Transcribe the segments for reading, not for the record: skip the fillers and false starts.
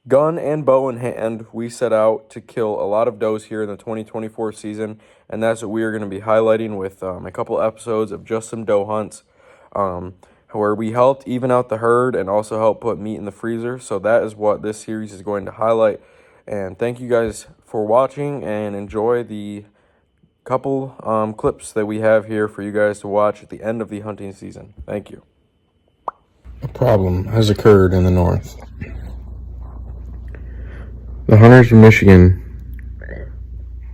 Gun and bow in hand, we set out to kill a lot of does here in the 2024 season, and that's what we are going to be highlighting with a couple episodes of just some doe hunts, where we helped even out the herd and also helped put meat in the freezer. So that is what this series is going to highlight. And thank you guys for watching, and enjoy the couple clips that we have here for you guys to watch at the end of the hunting season. Thank you. A problem has occurred in the north. The hunters in Michigan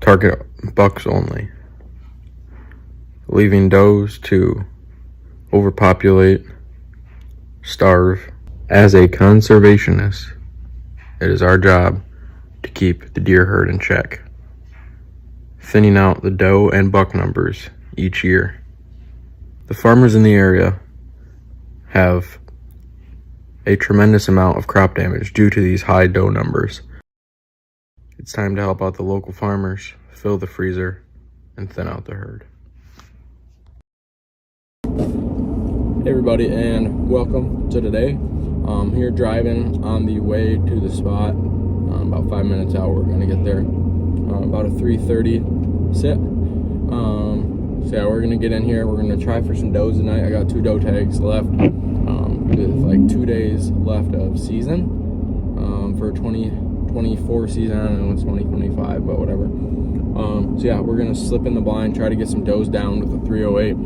target bucks only, leaving does to overpopulate, starve. As a conservationist, it is our job to keep the deer herd in check, thinning out the doe and buck numbers each year. The farmers in the area have a tremendous amount of crop damage due to these high doe numbers. It's time to help out the local farmers, fill the freezer, and thin out the herd. Hey everybody, and welcome to today. Here driving on the way to the spot. About 5 minutes out, we're gonna get there. About a 3:30 sit. So yeah, we're gonna get in here. We're gonna try for some does tonight. I got 2 doe tags left. With like 2 days left of season for 2024 season. I don't know, it's 2025, but whatever. So yeah, we're gonna slip in the blind, try to get some does down with the 308.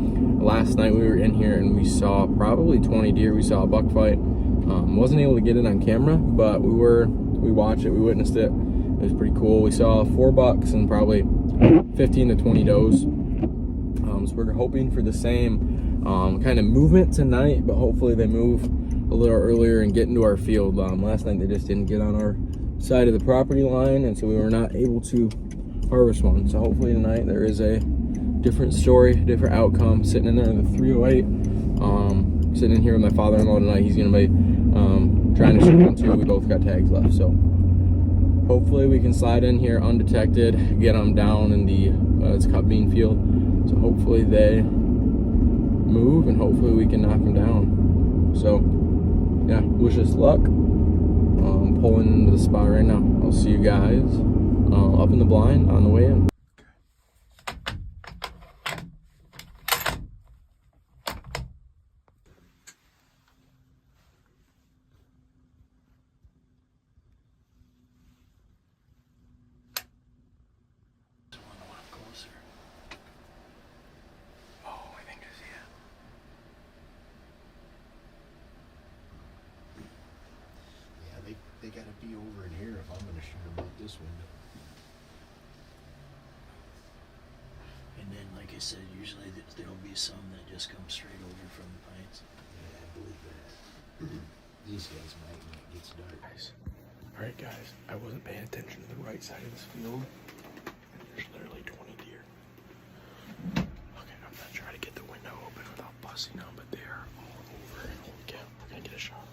Last night we were in here and we saw probably 20 deer. We saw a buck fight. Wasn't able to get it on camera, but we watched it, we witnessed it. It was pretty cool. We saw 4 bucks and probably 15 to 20 does. So we're hoping for the same kind of movement tonight, but hopefully they move a little earlier and get into our field. Last night they just didn't get on our side of the property line, and so we were not able to harvest one. So hopefully tonight there is a different story, different outcome. Sitting in there in the 308, sitting in here with my father-in-law tonight. He's gonna be trying to shoot one too. We both got tags left, so hopefully we can slide in here undetected, get them down in the it's cut bean field. So hopefully they move, and hopefully we can knock them down. So yeah, wish us luck. Pulling into the spot right now. I'll see you guys up in the blind on the way in. They gotta be over in here if I'm gonna shoot them out this window. And then, like I said, usually there'll be some that just come straight over from the pines. Yeah, I believe that. These guys might when it gets dark. Alright guys, I wasn't paying attention to the right side of this field. There's literally 20 deer. Okay, I'm gonna try to get the window open without busting them, but they are all over. Holy cow, we're gonna get a shot.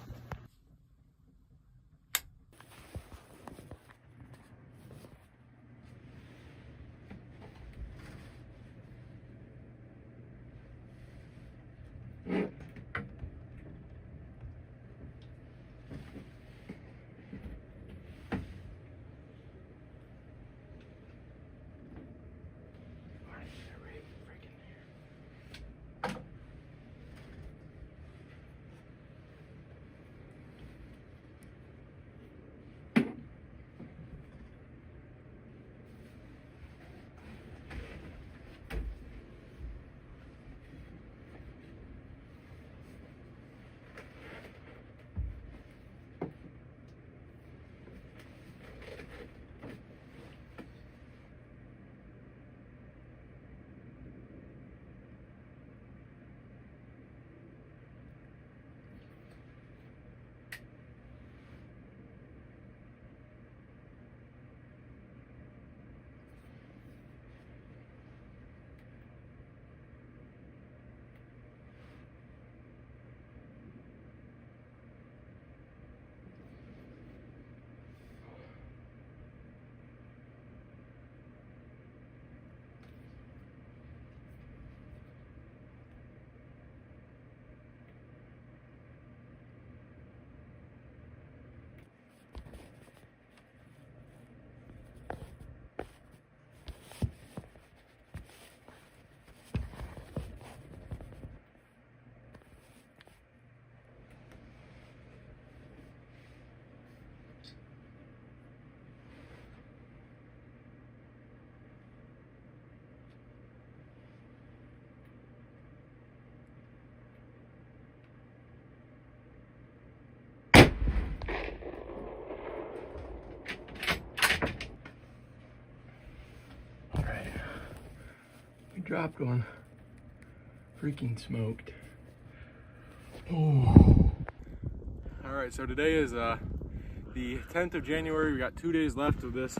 dropped one. Freaking smoked. Oh. All right, so today is the 10th of January. We got 2 days left of this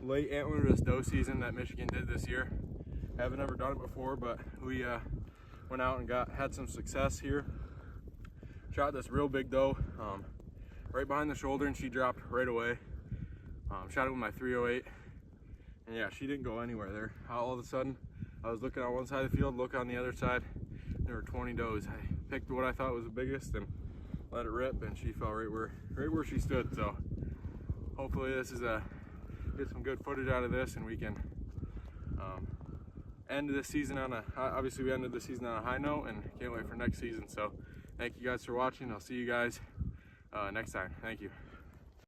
late antlerless doe season that Michigan did this year. Haven't ever done it before, but we went out and had some success here. Shot this real big doe right behind the shoulder, and she dropped right away. Shot it with my 308, and yeah, she didn't go anywhere there. All of a sudden, I was looking on one side of the field, look on the other side, there were 20 does. I picked what I thought was the biggest and let it rip, and she fell right where she stood. So hopefully this is get some good footage out of this, and we can end this season on obviously we ended the season on a high note, and can't wait for next season. So thank you guys for watching. I'll see you guys next time. Thank you.